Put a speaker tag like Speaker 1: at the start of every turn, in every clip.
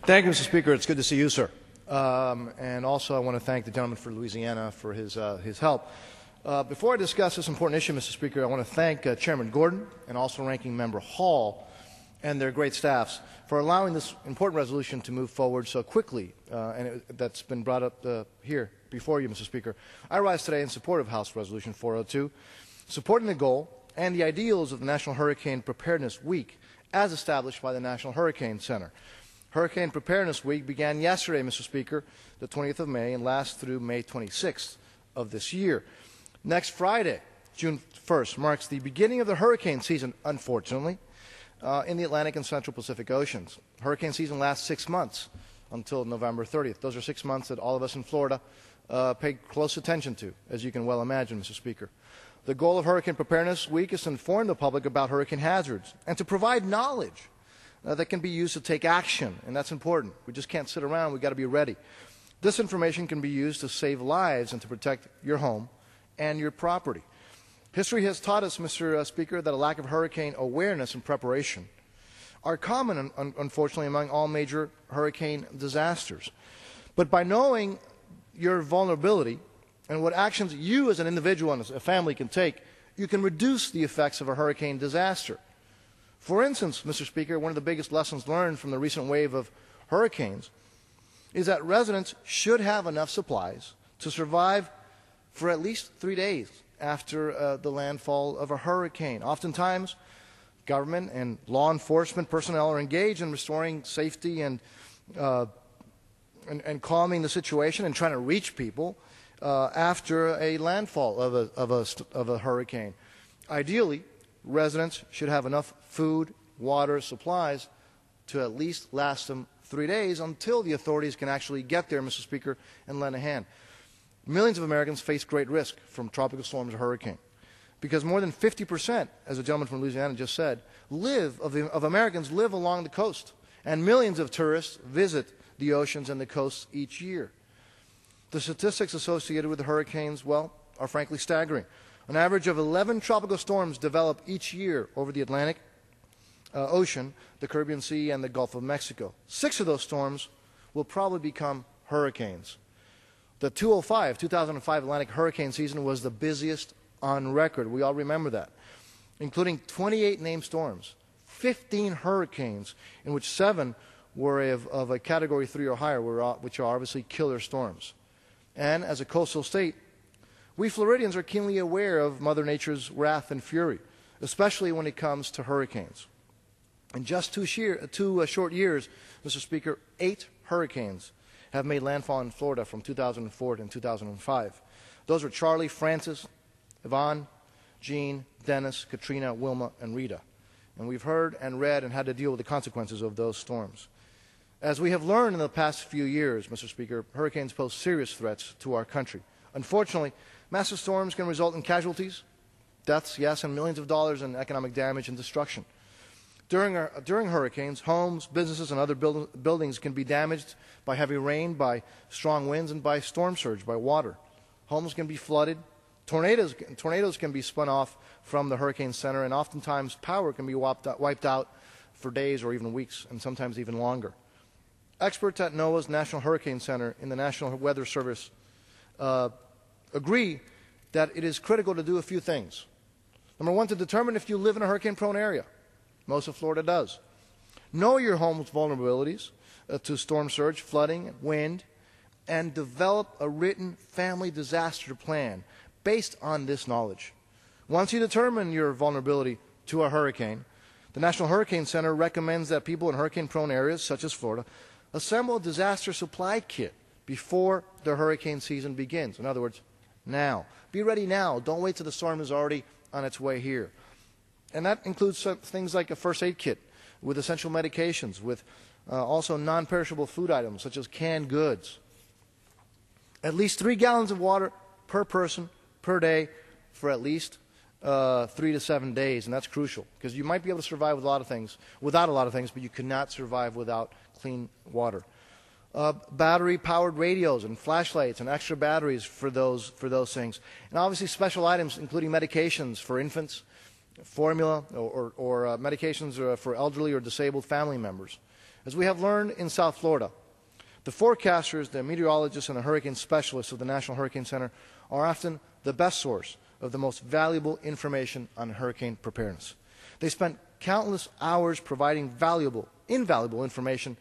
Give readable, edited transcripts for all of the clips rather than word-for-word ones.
Speaker 1: Thank you, Mr. Speaker. It's good to see you, sir. And also, I want to thank the gentleman for Louisiana for his help. Before I discuss this important issue, Mr. Speaker, I want to thank Chairman Gordon and also Ranking Member Hall and their great staffs for allowing this important resolution to move forward so quickly, that's been brought up here before you, Mr. Speaker. I rise today in support of House Resolution 402, supporting the goal and the ideals of the National Hurricane Preparedness Week as established by the National Hurricane Center. Hurricane Preparedness Week began yesterday, Mr. Speaker, the 20th of May, and lasts through May 26th of this year. Next Friday, June 1st, marks the beginning of the hurricane season, unfortunately, in the Atlantic and Central Pacific Oceans. Hurricane season lasts 6 months until November 30th. Those are 6 months that all of us in Florida pay close attention to, as you can well imagine, Mr. Speaker. The goal of Hurricane Preparedness Week is to inform the public about hurricane hazards and to provide knowledge that can be used to take action, and that's important. We just can't sit around. We've got to be ready. This information can be used to save lives and to protect your home and your property. History has taught us, Mr. Speaker, that a lack of hurricane awareness and preparation are common, unfortunately, among all major hurricane disasters. But by knowing your vulnerability and what actions you as an individual and as a family can take, you can reduce the effects of a hurricane disaster. For instance, Mr. Speaker, one of the biggest lessons learned from the recent wave of hurricanes is that residents should have enough supplies to survive for at least 3 days after the landfall of a hurricane. Oftentimes, government and law enforcement personnel are engaged in restoring safety and calming the situation and trying to reach people after a landfall of a hurricane. Ideally, residents should have enough food, water, supplies to at least last them 3 days until the authorities can actually get there, Mr. Speaker, and lend a hand. Millions of Americans face great risk from tropical storms or hurricane because more than 50%, as the gentleman from Louisiana just said, of Americans live along the coast, and millions of tourists visit the oceans and the coasts each year. The statistics associated with the hurricanes, well, are frankly staggering. An average of 11 tropical storms develop each year over the Atlantic Ocean, the Caribbean Sea, and the Gulf of Mexico. 6 of those storms will probably become hurricanes. The 2005 Atlantic hurricane season was the busiest on record. We all remember that, including 28 named storms, 15 hurricanes, in which 7 were of a Category 3 or higher, which are obviously killer storms. And as a coastal state, we Floridians are keenly aware of Mother Nature's wrath and fury, especially when it comes to hurricanes. In just 2 short years, Mr. Speaker, 8 hurricanes have made landfall in Florida from 2004 to 2005. Those are Charlie, Francis, Yvonne, Jean, Dennis, Katrina, Wilma, and Rita. And we've heard and read and had to deal with the consequences of those storms. As we have learned in the past few years, Mr. Speaker, hurricanes pose serious threats to our country. Unfortunately, massive storms can result in casualties, deaths, yes, and millions of dollars in economic damage and destruction. During hurricanes, homes, businesses, and other buildings can be damaged by heavy rain, by strong winds, and by storm surge, by water. Homes can be flooded. Tornadoes can be spun off from the hurricane center, and oftentimes power can be wiped out for days or even weeks, and sometimes even longer. Experts at NOAA's National Hurricane Center in the National Weather Service agree that it is critical to do a few things. Number one, to determine if you live in a hurricane-prone area. Most of Florida does. Know your home's vulnerabilities to storm surge, flooding, wind, and develop a written family disaster plan based on this knowledge. Once you determine your vulnerability to a hurricane, the National Hurricane Center recommends that people in hurricane-prone areas, such as Florida, assemble a disaster supply kit before the hurricane season begins. In other words, now. Be ready now. Don't wait till the storm is already on its way here. And that includes things like a first aid kit with essential medications, with also non-perishable food items such as canned goods. At least 3 gallons of water per person per day for at least 3 to 7 days, and that's crucial because you might be able to survive with without a lot of things, but you cannot survive without clean water. Battery-powered radios and flashlights and extra batteries for those things, and obviously special items including medications for infants, formula or medications for elderly or disabled family members. As we have learned in South Florida, the forecasters, the meteorologists, and the hurricane specialists of the National Hurricane Center are often the best source of the most valuable information on hurricane preparedness. They spent countless hours providing invaluable information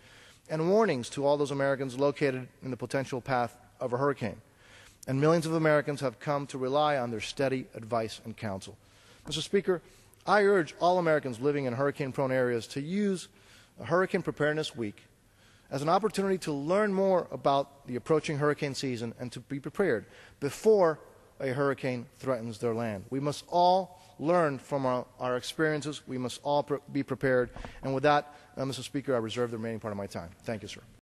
Speaker 1: and warnings to all those Americans located in the potential path of a hurricane. And millions of Americans have come to rely on their steady advice and counsel. Mr. Speaker, I urge all Americans living in hurricane-prone areas to use Hurricane Preparedness Week as an opportunity to learn more about the approaching hurricane season and to be prepared before a hurricane threatens their land. We must all learn from our experiences. We must all be prepared. And with that, Mr. Speaker, I reserve the remaining part of my time. Thank you, sir.